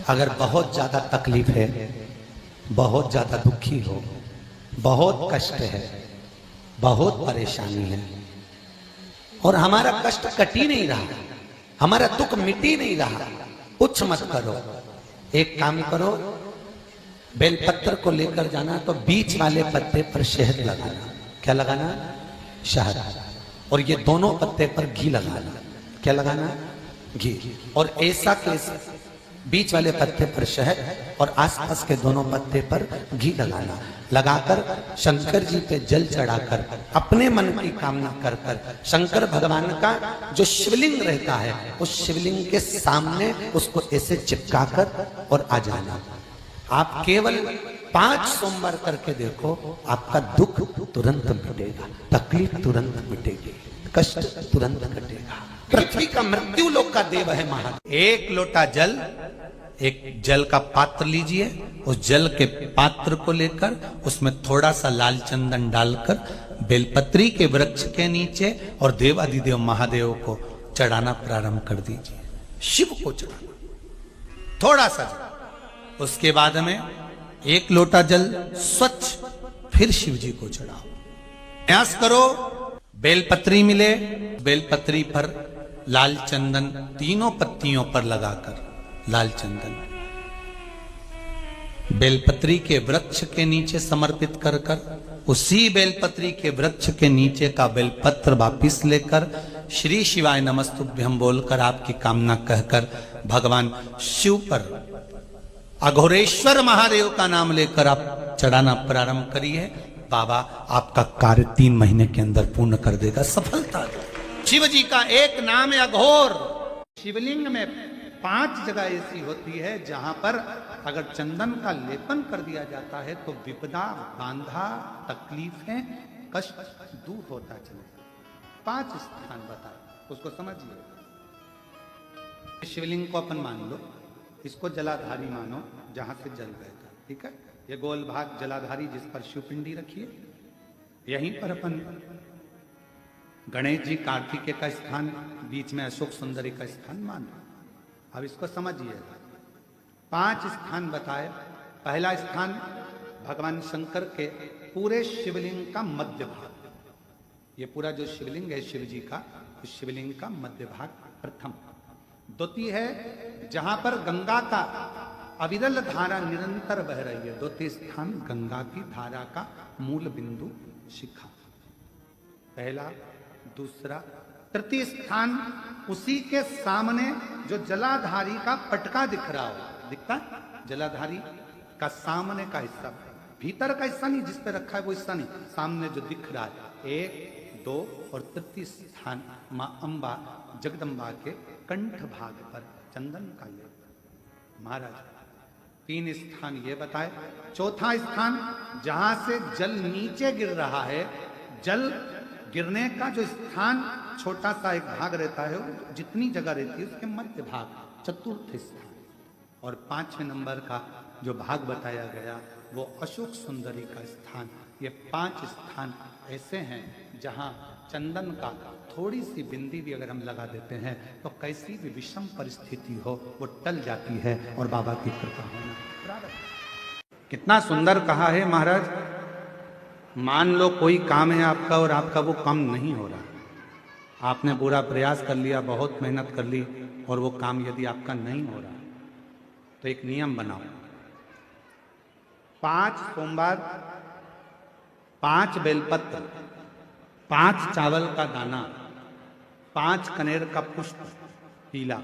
अगर बहुत ज्यादा तकलीफ है, बहुत ज्यादा दुखी हो, बहुत कष्ट है, बहुत परेशानी है और हमारा कष्ट कट ही नहीं रहा, हमारा दुख मिट ही नहीं रहा, कुछ मत करो। एक काम करो, बेलपत्र को लेकर जाना तो बीच वाले पत्ते पर शहद लगाना। क्या लगाना? शहद। और ये दोनों पत्ते पर घी लगाना। क्या लगाना? घी। और ऐसा कैसे? बीच वाले पत्ते पर शहद और आसपास के दोनों पत्ते पर घी लगाना। लगाकर शंकर जी पे जल चढ़ाकर अपने मन की कामना कर कर शंकर भगवान का जो शिवलिंग रहता है उस शिवलिंग के सामने उसको ऐसे चिपकाकर और आ जाना। आप केवल 5 सोमवार करके देखो, आपका दुख तुरंत मिटेगा, तकलीफ तुरंत मिटेगी, कष्ट तुरंत कटेगा। पृथ्वी का मृत्यु लोक का देव है महादेव। एक लोटा जल, एक जल का पात्र लीजिए, उस जल के पात्र को लेकर उसमें थोड़ा सा लाल चंदन डालकर बेलपत्री के वृक्ष के नीचे और देवाधिदेव महादेव को चढ़ाना प्रारंभ कर दीजिए। शिव को चढ़ाना थोड़ा सा जल, उसके बाद में 1 लोटा जल स्वच्छ फिर शिव जी को चढ़ाओ। प्रयास करो बेलपत्री मिले, बेलपत्री पर लाल चंदन तीनों पत्तियों पर लगाकर लाल चंदन बेलपत्री के वृक्ष के नीचे समर्पित कर कर उसी बेलपत्री के वृक्ष के नीचे का बेलपत्र वापिस लेकर श्री शिवाय नमस्तुभ्यम बोलकर आपकी कामना कहकर भगवान शिव पर अघोरेश्वर महादेव का नाम लेकर आप चढ़ाना प्रारंभ करिए। बाबा आपका कार्य 3 महीने के अंदर पूर्ण कर देगा, सफलता देगा। शिव जी का एक नाम है अघोर। शिवलिंग में 5 जगह ऐसी होती है जहां पर अगर चंदन का लेपन कर दिया जाता है तो विपदा, बांधा, तकलीफें, कष्ट दूर होता चलेगा। 5 स्थान बताए, उसको समझिए। शिवलिंग को अपन मान लो, इसको जलाधारी मानो जहां से जल बहता, ठीक है। ये गोल भाग जलाधारी जिस पर शिवपिंडी रखिए, यहीं पर अपन गणेश जी कार्तिकेय का स्थान, बीच में अशोक सुंदरी का स्थान मानो। अब इसको समझिए। 5 स्थान बताए। पहला स्थान भगवान शंकर के पूरे शिवलिंग का मध्य भाग। ये पूरा जो शिवलिंग है शिव जी का, उस शिवलिंग का मध्य भाग प्रथम। द्वितीय है जहां पर गंगा का अविरल धारा निरंतर बह रही है। द्वितीय स्थान गंगा की धारा का मूल बिंदु शिखा। पहला, दूसरा, तृतीय स्थान उसी के सामने जो जलाधारी का पटका दिख रहा हो, दिखता है? जलाधारी का सामने का हिस्सा, भीतर का हिस्सा नहीं, जिस पे रखा है वो हिस्सा नहीं, सामने जो दिख रहा है। 1, 2 और तृतीय स्थान मां अंबा जगदम्बा के कंठ भाग पर चंदन का लेप। महाराज 3 स्थान ये बताए। चौथा स्थान जहां से जल नीचे गिर रहा है, जल गिरने का जो स्थान छोटा सा एक भाग रहता है, जितनी जगह रहती है उसके मध्य भाग, चतुर्थ स्थान। और 5वें नंबर का जो भाग बताया गया वो अशोक सुंदरी का स्थान। ये 5 स्थान ऐसे हैं जहां चंदन का थोड़ी सी बिंदी भी अगर हम लगा देते हैं तो कैसी भी विषम परिस्थिति हो वो टल जाती है और बाबा की कृपा होना। कितना सुंदर कहा है महाराज। मान लो कोई काम है आपका और आपका वो काम नहीं हो रहा, आपने पूरा प्रयास कर लिया, बहुत मेहनत कर ली और वो काम यदि आपका नहीं हो रहा तो एक नियम बनाओ। 5 सोमवार, 5 बेलपत्र, 5 चावल का दाना, 5 कनेर का पुष्प पीला,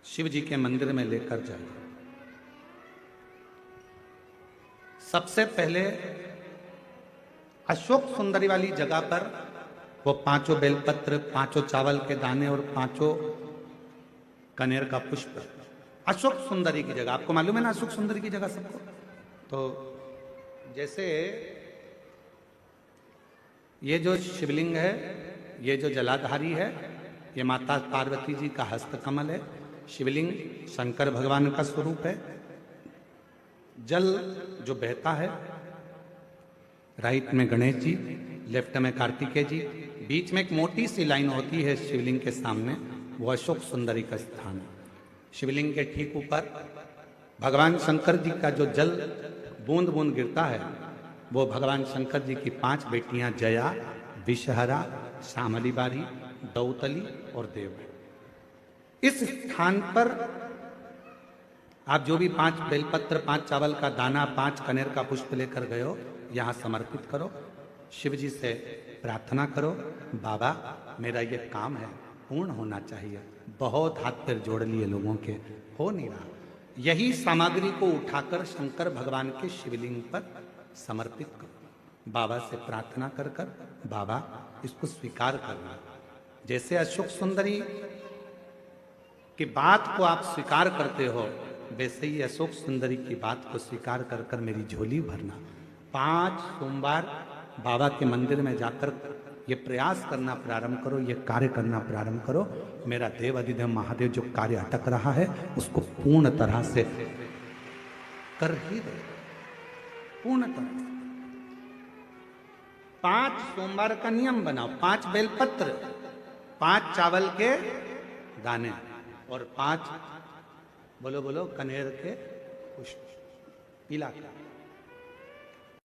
शिव जी के मंदिर में लेकर जाइए। सबसे पहले अशोक सुंदरी वाली जगह पर वो 5 बेलपत्र, 5 चावल के दाने और 5 कनेर का पुष्प, अशोक सुंदरी की जगह। आपको मालूम है ना अशोक सुंदरी की जगह सबको? तो जैसे ये जो शिवलिंग है, ये जो जलाधारी है, ये माता पार्वती जी का हस्तकमल है। शिवलिंग शंकर भगवान का स्वरूप है। जल जो बहता है, राइट में गणेश जी, लेफ्ट में कार्तिकेय जी, बीच में एक मोटी सी लाइन होती है शिवलिंग के सामने, वो अशोक सुंदरी का स्थान है। शिवलिंग के ठीक ऊपर भगवान शंकर जी का जो जल बूंद बूंद गिरता है, वो भगवान शंकर जी की 5 बेटियां जया, विषहरा, श्यामली बारी, दौतली और देव। इस स्थान पर आप जो भी 5 बेलपत्र, 5 चावल का दाना, 5 कनेर का पुष्प लेकर गए हो, यहाँ समर्पित करो। शिव जी से प्रार्थना करो, बाबा मेरा ये काम है पूर्ण होना चाहिए। बहुत हाथ पैर जोड़ लिए लोगों के, हो नहीं रहा। यही सामग्री को उठाकर शंकर भगवान के शिवलिंग पर समर्पित करो। बाबा से प्रार्थना कर कर बाबा इसको स्वीकार करना। जैसे अशोक सुंदरी की बात को आप स्वीकार करते हो, वैसे ही अशोक सुंदरी की बात को स्वीकार कर कर मेरी झोली भरना। 5 सोमवार बाबा के मंदिर में जाकर ये प्रयास करना प्रारंभ करो, ये कार्य करना प्रारंभ करो। मेरा देव अधिदेव महादेव जो कार्य अटक रहा है उसको पूर्ण तरह से कर ही दे, पूर्ण तरह से। 5 सोमवार का नियम बनाओ, 5 बेलपत्र, 5 चावल के दाने और 5 बोलो बोलो कनेर के पुष्प, पीला।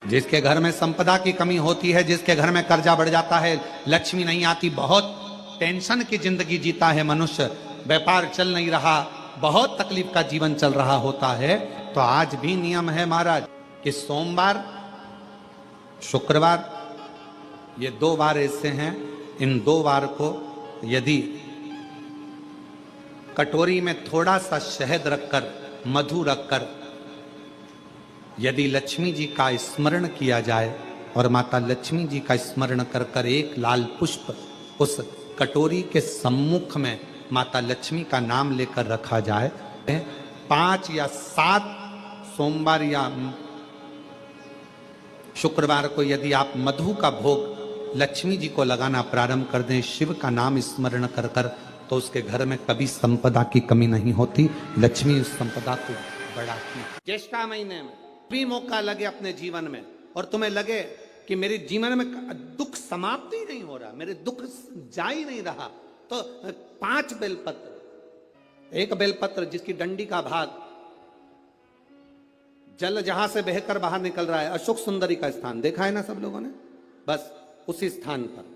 जिसके घर में संपदा की कमी होती है, जिसके घर में कर्जा बढ़ जाता है, लक्ष्मी नहीं आती, बहुत टेंशन की जिंदगी जीता है मनुष्य, व्यापार चल नहीं रहा, बहुत तकलीफ का जीवन चल रहा होता है, तो आज भी नियम है महाराज कि सोमवार, शुक्रवार, ये 2 बार ऐसे हैं, इन 2 बार को यदि कटोरी में थोड़ा सा शहद रखकर, मधु रखकर यदि लक्ष्मी जी का स्मरण किया जाए और माता लक्ष्मी जी का स्मरण कर कर एक लाल पुष्प उस कटोरी के सम्मुख में माता लक्ष्मी का नाम लेकर रखा जाए, 5 या 7 सोमवार या शुक्रवार को यदि आप मधु का भोग लक्ष्मी जी को लगाना प्रारंभ कर दें, शिव का नाम स्मरण कर कर, तो उसके घर में कभी संपदा की कमी नहीं होती। लक्ष्मी उस संपदा को बढ़ाती। ज्येष्ठा महीने में भी मौका लगे अपने जीवन में और तुम्हें लगे कि मेरे जीवन में दुख समाप्त ही नहीं हो रहा, मेरे दुख जा ही नहीं रहा, तो 5 बेलपत्र, एक बेलपत्र जिसकी डंडी का भाग जल जहां से बहकर बाहर निकल रहा है, अशोक सुंदरी का स्थान देखा है ना सब लोगों ने, बस उसी स्थान पर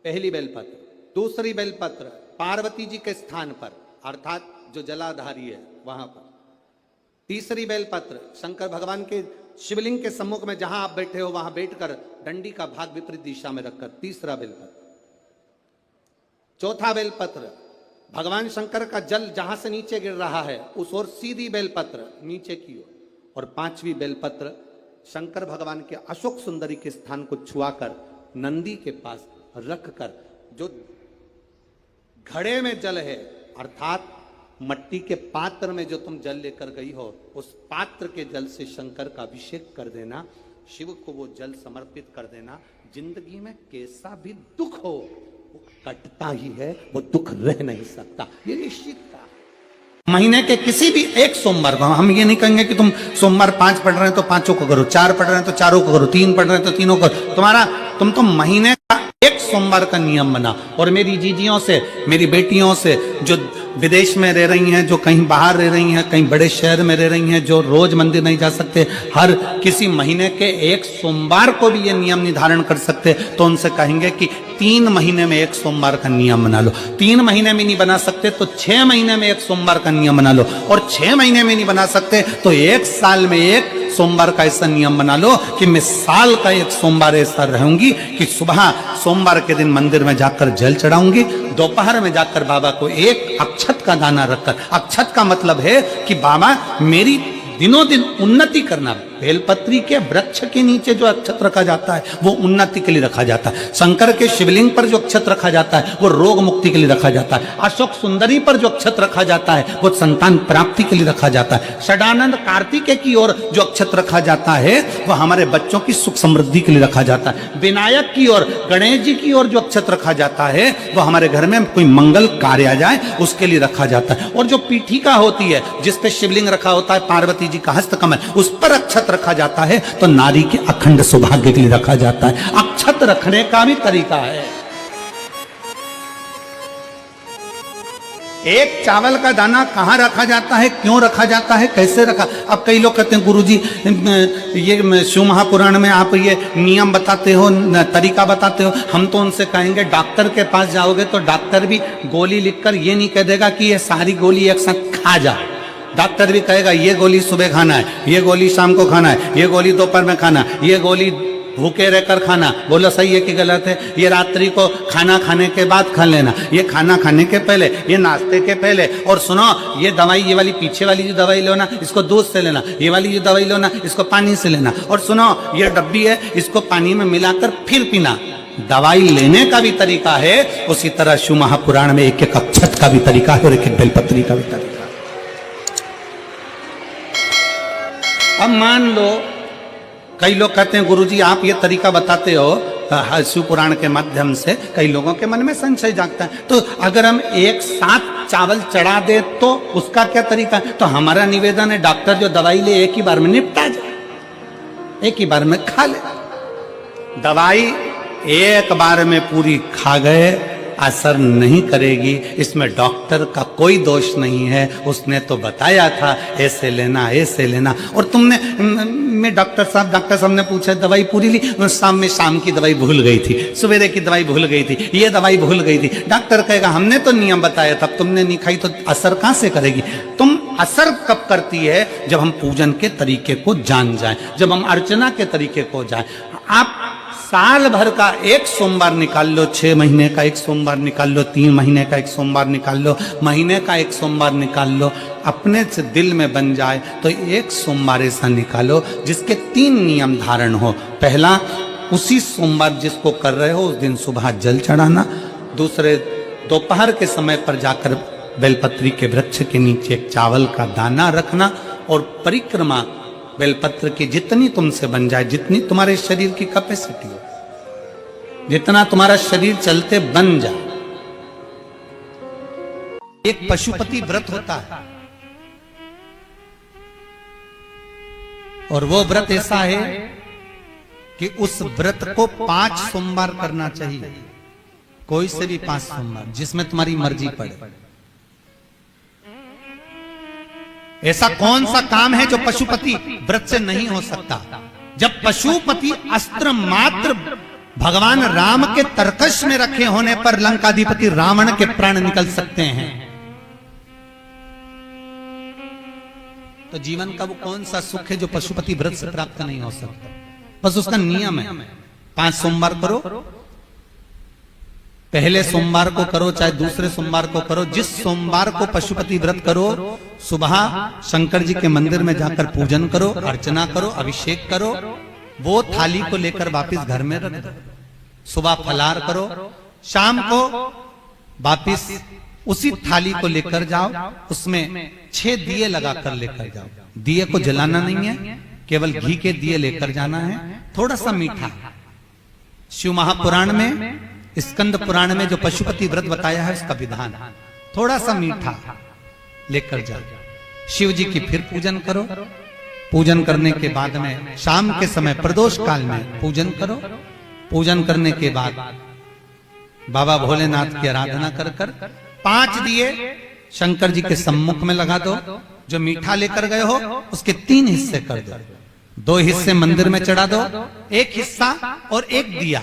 पहली बेलपत्र। दूसरी बेलपत्र पार्वती जी के स्थान पर, अर्थात जो जलाधारी है वहां पर। तीसरी बेलपत्र शंकर भगवान के शिवलिंग के सम्मुख में जहां आप बैठे हो वहां बैठकर डंडी का भाग विपरीत दिशा में रखकर, तीसरा बेलपत्र। चौथा बेलपत्र भगवान शंकर का जल जहां से नीचे गिर रहा है उस ओर सीधी बेलपत्र नीचे की ओर। और 5वीं बेलपत्र शंकर भगवान के अशोक सुंदरी के स्थान को छुआकर नंदी के पास रखकर, जो घड़े में जल है अर्थात मट्टी के पात्र में जो तुम जल लेकर गई हो, उस पात्र के जल से शंकर का अभिषेक कर देना, शिव को वो जल समर्पित कर देना। जिंदगी में कैसा भी दुख हो वो कटता ही है, वो दुख रह नहीं सकता, ये निश्चित था। महीने के किसी भी एक सोमवार को हम ये नहीं कहेंगे कि तुम सोमवार 5 पढ़ रहे हैं तो 5 को करो, 4 पढ़ रहे हैं तो 4 को करो, 3 पढ़ रहे हैं तो 3 को करो। तुम तो महीने का एक सोमवार का नियम बना। और मेरी जीजियों से, मेरी बेटियों से जो विदेश में रह रही हैं, जो कहीं बाहर रह रही हैं, कहीं बड़े शहर में रह रही हैं, जो रोज मंदिर नहीं जा सकते, हर किसी महीने के एक सोमवार को भी ये नियम निर्धारण कर सकते, तो उनसे कहेंगे कि 3 महीने में एक सोमवार का नियम बना लो। 3 महीने में नहीं बना सकते तो 6 महीने में एक सोमवार का नियम बना लो। और 6 महीने में नहीं बना सकते तो 1 साल में एक सोमवार का ऐसा नियम बना लो कि मैं साल का एक सोमवार ऐसा रहूंगी कि सुबह सोमवार के दिन मंदिर में जाकर जल चढ़ाऊंगी, दोपहर में जाकर बाबा को एक अक्षत का दाना रखकर, अक्षत का मतलब है कि बाबा मेरी दिनों दिन उन्नति करना। बेलपत्री के वृक्ष के नीचे जो अक्षत रखा जाता है वो उन्नति के लिए रखा जाता है। शंकर के शिवलिंग पर जो अक्षत रखा जाता है वो रोग मुक्ति के लिए रखा जाता है। अशोक सुंदरी पर जो अक्षत रखा जाता है वो संतान प्राप्ति के लिए रखा जाता है। षडानंद कार्तिकेय की ओर जो अक्षत रखा जाता है वो हमारे बच्चों की सुख समृद्धि के लिए रखा जाता है। विनायक की ओर, गणेश जी की ओर जो अक्षत रखा जाता है वो हमारे घर में कोई मंगल कार्य आ जाए उसके लिए रखा जाता है। और जो पीठिका होती है जिसपे शिवलिंग रखा होता है, पार्वती जी का हस्तकमल, उस पर अक्षत रखा जाता है तो नारी के अखंड सौभाग्य के लिए रखा जाता है। अक्षत रखने का भी तरीका है। एक चावल का दाना कहाँ रखा जाता है, क्यों रखा जाता है, कैसे रखा। अब कई लोग कहते हैं गुरुजी ये शिव महापुराण में आप ये नियम बताते हो, तरीका बताते हो। हम तो उनसे कहेंगे डॉक्टर के पास जाओगे तो डॉक्टर भी गोली लिखकर ये नहीं कह देगा कि ये सारी गोली एक साथ खा जा। डॉक्टर भी कहेगा ये गोली सुबह खाना है, ये गोली शाम को खाना है, ये गोली दोपहर में खाना, ये गोली भूखे रहकर खाना। बोलो सही है कि गलत है। ये रात्रि को खाना खाने के बाद खा लेना, ये खाना खाने के पहले, ये नाश्ते के पहले। और सुनो ये दवाई, ये वाली पीछे वाली जो दवाई लो ना, इसको दूध से लेना। ये वाली जो दवाई लो ना, इसको पानी से लेना। और सुनो ये डब्बी है, इसको पानी में मिलाकर फिर पीना। दवाई लेने का भी तरीका है, उसी तरह शिव महापुराण में एक एक अक्षत का भी तरीका है और एक एक बेलपत्री का भी तरीका है। अब मान लो कई लोग कहते हैं गुरुजी आप ये तरीका बताते हो शिव पुराण के माध्यम से, कई लोगों के मन में संशय जागता है। तो अगर हम एक साथ चावल चढ़ा दे तो उसका क्या तरीका है? तो हमारा निवेदन है डॉक्टर जो दवाई ले एक ही बार में निपटा जाए, एक ही बार में खा ले। दवाई एक बार में पूरी खा गए असर नहीं करेगी, इसमें डॉक्टर का कोई दोष नहीं है। उसने तो बताया था ऐसे लेना ऐसे लेना। और तुमने मैं डॉक्टर साहब ने पूछा दवाई पूरी ली, शाम की दवाई भूल गई थी, सवेरे की दवाई भूल गई थी, ये दवाई भूल गई थी। डॉक्टर कहेगा हमने तो नियम बताया था, तुमने नहीं खाई तो असर कहां से करेगी? तुम असर कब करती है? जब हम पूजन के तरीके को जान जाए, जब हम अर्चना के तरीके को जाए। आप साल भर का एक सोमवार निकाल लो, 6 महीने का एक सोमवार निकाल लो, 3 महीने का एक सोमवार निकाल लो, महीने का एक सोमवार निकाल लो, अपने से दिल में बन जाए तो एक सोमवार ऐसा निकालो जिसके 3 नियम धारण हो। पहला, उसी सोमवार जिसको कर रहे हो उस दिन सुबह जल चढ़ाना। दूसरे, दोपहर के समय पर जाकर बेलपत्री के वृक्ष के नीचे एक चावल का दाना रखना। और परिक्रमा बेलपत्र की जितनी तुमसे बन जाए, जितनी तुम्हारे शरीर की कैपेसिटी हो, जितना तुम्हारा शरीर चलते बन जाए। एक पशुपति व्रत होता है और वो व्रत ऐसा है कि उस व्रत को 5 सोमवार करना चाहिए, कोई से भी 5 सोमवार, जिसमें तुम्हारी मर्जी पड़े। ऐसा कौन सा काम है जो पशुपति व्रत से नहीं हो सकता? जब पशुपति अस्त्र मात्र भगवान राम के तरकश में रखे होने पर लंकाधिपति रावण के प्राण निकल सकते हैं, तो जीवन का वो कौन सा सुख है जो पशुपति व्रत से प्राप्त नहीं हो सकता? बस उसका नियम है, 5 सोमवार करो, पहले सोमवार को करो चाहे दूसरे सोमवार को करो। जिस सोमवार को पशुपति व्रत करो, सुबह शंकर जी के मंदिर में जाकर पूजन करो, अर्चना करो, अभिषेक करो, वो थाली को लेकर वापस घर में रख दो। सुबह फलाहार करो, शाम को वापस उसी थाली को लेकर जाओ, उसमें 6 दिए लगाकर लेकर जाओ। दिए को जलाना नहीं है, केवल घी के दिए लेकर जाना है, थोड़ा सा मीठा। शिव महापुराण में, स्कंद पुराण में जो पशुपति व्रत बताया है उसका विधान, थोड़ा सा मीठा लेकर जाओ। शिव जी की फिर पूजन करो। पूजन करने के बाद में शाम के समय प्रदोष काल में पूजन करो। पूजन करने के बाद बाबा भोलेनाथ की आराधना कर 5 दिए शंकर जी के सम्मुख में लगा दो। जो मीठा लेकर गए हो उसके 3 हिस्से कर दो, 2 हिस्से मंदिर में चढ़ा दो, 1 हिस्सा और 1 दिया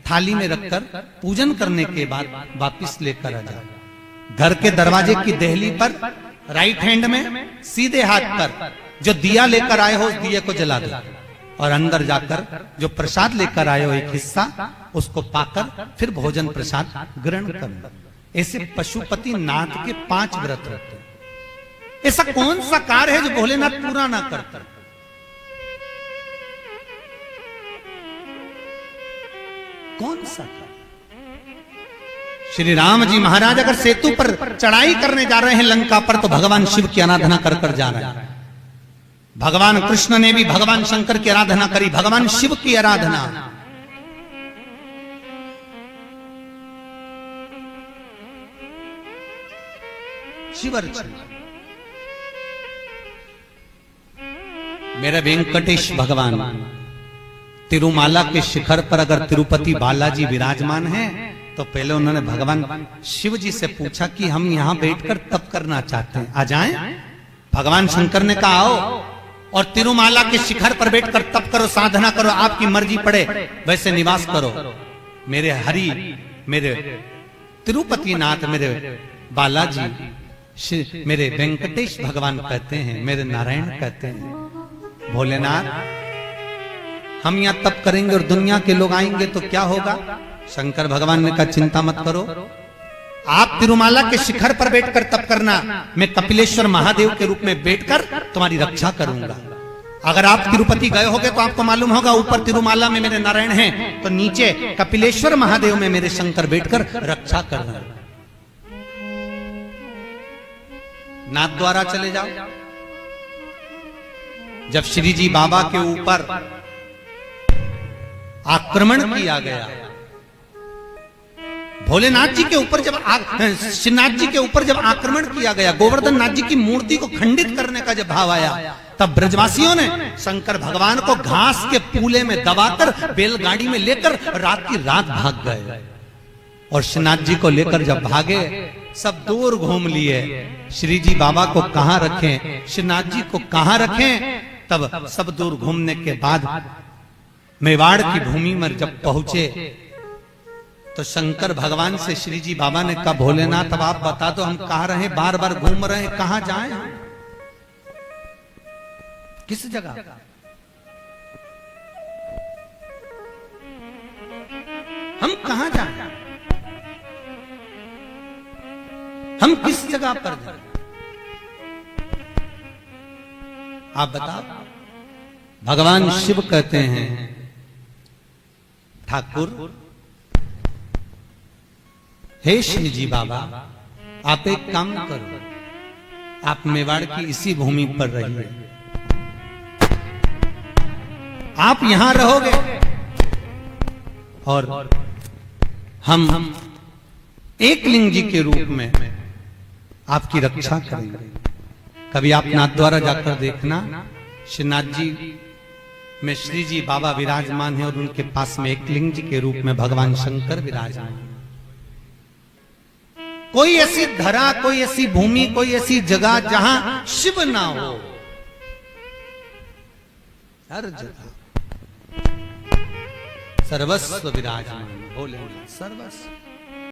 थाली में रखकर पूजन करने के बाद वापिस लेकर आ जाओ। घर के दरवाजे की देहली पर राइट हैंड में सीधे हाथ पर जो दिया लेकर आए हो उस दिए को जला दो और अंदर जाकर जो प्रसाद लेकर आए हो 1 हिस्सा उसको पाकर फिर भोजन प्रसाद ग्रहण कर। ऐसे पशुपति नाथ के 5 व्रत होते हैं। ऐसा कौन सा कार्य है जो भोलेनाथ पूरा ना करता? कौन सा? श्री राम जी महाराज अगर सेतु पर चढ़ाई करने जा रहे हैं लंका पर, तो भगवान शिव की आराधना कर जा रहे हैं। भगवान कृष्ण ने भी भगवान शंकर की आराधना करी, भगवान शिव की आराधना। शिव अर्चना। मेरे वेंकटेश भगवान तिरुमाला के शिखर पर अगर तिरुपति बालाजी विराजमान हैं तो पहले उन्होंने भगवान शिव जी से पूछा कि हम यहाँ बैठकर तप करना चाहते हैं, आ जाएं? भगवान शंकर ने कहा आओ और तिरुमाला के शिखर पर बैठकर तप करो, साधना करो, आपकी मर्जी पड़े वैसे निवास करो। मेरे हरि, मेरे तिरुपति नाथ, मेरे बालाजी, मेरे वेंकटेश भगवान कहते हैं, मेरे नारायण कहते हैं, भोलेनाथ हम यहाँ तप करेंगे और दुनिया के लोग आएंगे तो क्या होगा? शंकर भगवान ने कहा चिंता मत करो, आप तिरुमाला के शिखर पर बैठकर तप करना, मैं कपिलेश्वर महादेव के रूप में बैठकर तुम्हारी रक्षा करूंगा। अगर आप तिरुपति गए होगे तो आपको मालूम होगा ऊपर तिरुमाला में मेरे नारायण हैं, तो नीचे कपिलेश्वर महादेव में मेरे शंकर बैठकर रक्षा कर रहे हैं। नाथ द्वारा चले जाओ। जब श्री जी बाबा के ऊपर आक्रमण किया गया, भोलेनाथ जी के ऊपर जब श्रीनाथ जी के ऊपर जब आक्रमण किया गया, गोवर्धन नाथ जी की मूर्ति को खंडित करने का जब भाव आया, तब ब्रजवासियों ने शंकर भगवान को घास के पूले में दबाकर बैलगाड़ी में लेकर रात की रात भाग गए। और श्रीनाथ जी को लेकर जब भागे, सब दूर घूम लिए, श्री जी बाबा को कहां रखें, श्रीनाथ जी को कहां रखें। तब सब दूर घूमने के बाद मेवाड़ की भूमि में जब पहुंचे तो शंकर भगवान से श्री जी बाबा ने कहा भोलेनाथ अब आप बता दो हम कहां रहे, बार बार घूम रहे हैं, कहां जाएं, किस जगह? हम कहां जाएं, हम किस जगह पर जाएं? आप बताओ। भगवान शिव कहते हैं ठाकुर, हे श्री जी बाबा आप एक काम करो, आप मेवाड़ की इसी भूमि पर रहिए, आप यहां रहोगे और हम एक लिंग जी के रूप में आपकी रक्षा करेंगे। कभी आप नाथ द्वारा जाकर देखना, श्रीनाथ जी में श्री जी बाबा विराजमान है और उनके पास में एक लिंग जी के रूप में भगवान शंकर विराजमान है। कोई ऐसी धरा, कोई ऐसी भूमि, कोई ऐसी जगह जहां शिव ना हो, हर जगह सर्वस्व विराजमान भोलेनाथ, सर्वस्व।